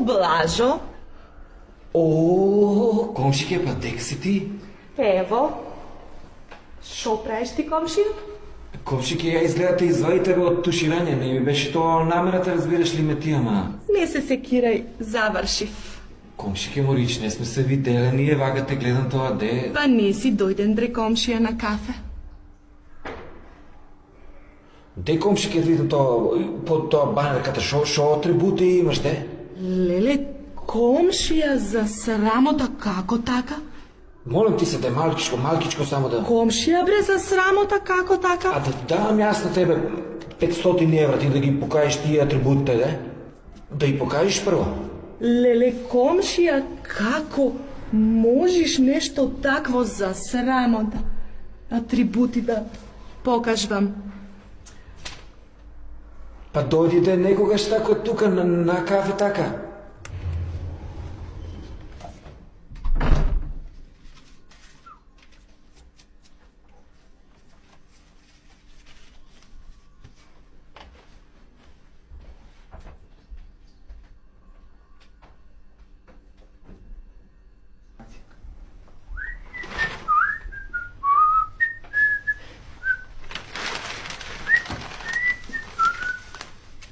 Блажо. О, комшике, па дек си ти? Ево. Шо правиш ти, комшија? Комшике, ја изгледате извадите го од туширање, не ми беше тоа намерата, разбираш ли ме ти, ама... Не се секирај, завршив. Комшике Морич, не сме се виделе, ние вака те гледам тоа де... Па не си дојден дре комшија на кафе. Де комшике видам тоа, под тоа банерката, шо атрибути имаш, де? Леле, комшија за срамота, како така? Молам ти се да малкичко само да... Комшија бре за срамота, како така? А да давам јас на тебе 500 евра ти да ги покажеш тие атрибутите, де? Да ги покажеш прво. Леле, комшија, како можеш нешто такво за срамота? Атрибути да покажвам. Па дојдите некогаш тако тука на кафе така.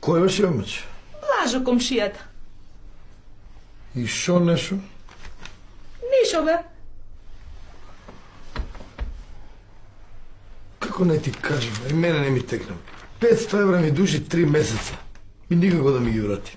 Кој беше омач? Блажо комшијата. И шо нешо? Нишо бе. Како не ти кажам, и мене не ми текна. 500 евра ми души 3 месеца. И никако да ми ги врати.